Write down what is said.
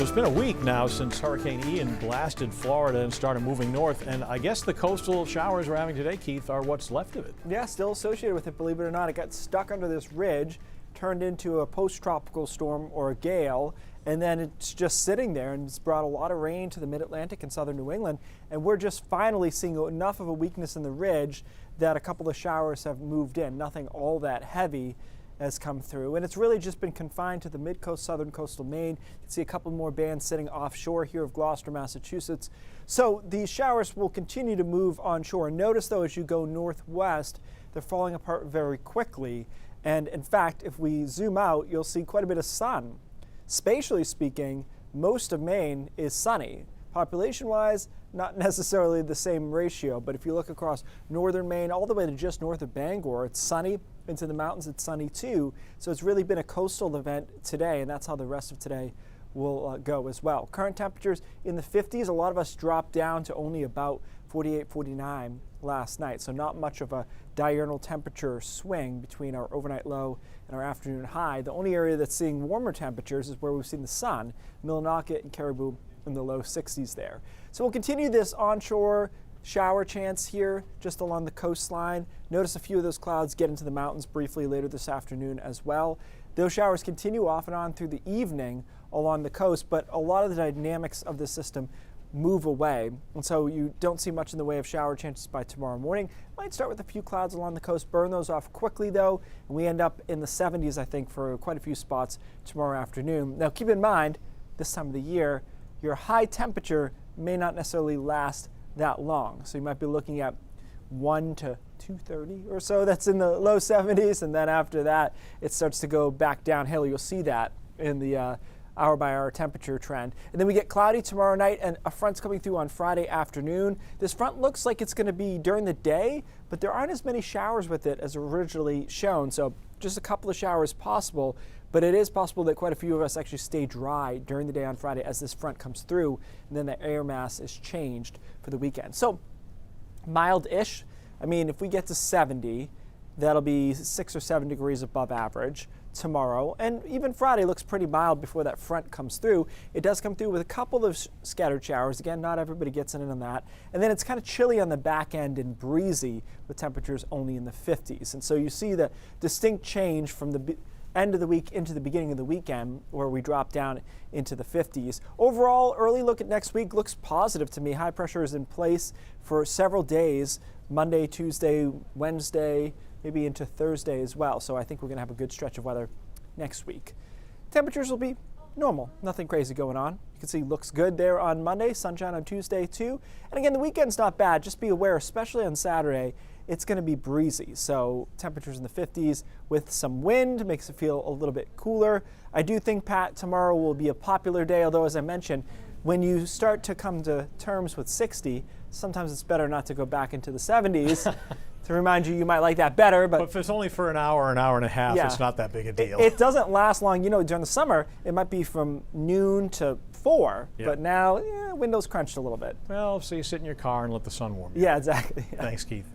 So it's been a week now since Hurricane Ian blasted Florida and started moving north, and I guess the coastal showers we're having today, Keith, are what's left of it. Yeah, still associated with it, believe it or not. It got stuck under this ridge, turned into a post-tropical storm or a gale, and then it's just sitting there, and it's brought a lot of rain to the mid-Atlantic and southern New England, and we're just finally seeing enough of a weakness in the ridge that a couple of showers have moved in. Nothing all that heavy has come through, and it's really just been confined to the mid-coast, southern coastal Maine. You can see a couple more bands sitting offshore here of Gloucester, Massachusetts. So these showers will continue to move onshore. Notice though, as you go northwest, they're falling apart very quickly. And in fact, if we zoom out, you'll see quite a bit of sun. Spatially speaking, most of Maine is sunny. Population-wise, not necessarily the same ratio, but if you look across northern Maine all the way to just north of Bangor, it's sunny. Into the mountains, it's sunny too. So it's really been a coastal event today, and that's how the rest of today will go as well. Current temperatures in the 50s. A lot of us dropped down to only about 48, 49 last night. So not much of a diurnal temperature swing between our overnight low and our afternoon high. The only area that's seeing warmer temperatures is where we've seen the sun, Millinocket and Caribou in the low 60s there. So we'll continue this onshore shower chance here just along the coastline. Notice a few of those clouds get into the mountains briefly later this afternoon as well. Those showers continue off and on through the evening along the coast, but a lot of the dynamics of the system move away, and so you don't see much in the way of shower chances by tomorrow morning. Might start with a few clouds along the coast, burn those off quickly though, and we end up in the 70s, I think, for quite a few spots tomorrow afternoon. Now keep in mind, this time of the year, your high temperature may not necessarily last that long. So you might be looking at 1 to 2:30 or so. That's in the low 70s, and then after that, it starts to go back downhill. You'll see that in the hour-by-hour temperature trend. And then we get cloudy tomorrow night, and a front's coming through on Friday afternoon. This front looks like it's going to be during the day, but there aren't as many showers with it as originally shown. So just a couple of showers possible, but it is possible that quite a few of us actually stay dry during the day on Friday as this front comes through, and then the air mass is changed for the weekend. So mild-ish. I mean, if we get to 70, that'll be 6 or 7 degrees above average tomorrow, and even Friday looks pretty mild before that front comes through. It does come through with a couple of scattered showers. Again, not everybody gets in on that. And then it's kind of chilly on the back end and breezy with temperatures only in the 50s. And so you see the distinct change from the end of the week into the beginning of the weekend, where we drop down into the 50s. Overall, early look at next week looks positive to me. High pressure is in place for several days, Monday, Tuesday, Wednesday, maybe into Thursday as well. So I think we're going to have a good stretch of weather next week. Temperatures will be normal, nothing crazy going on. You can see looks good there on Monday, sunshine on Tuesday too. And again, the weekend's not bad. Just be aware, especially on Saturday, it's going to be breezy. So temperatures in the 50s with some wind makes it feel a little bit cooler. I do think, Pat, tomorrow will be a popular day, although as I mentioned, when you start to come to terms with 60, sometimes it's better not to go back into the 70s. To remind you, you might like that better. But if it's only for an hour and a half, yeah, it's not that big a deal. It doesn't last long. You know, during the summer, it might be from noon to 4, yeah. But now, window's crunched a little bit. Well, so you sit in your car and let the sun warm you. Yeah, exactly. Yeah. Thanks, Keith.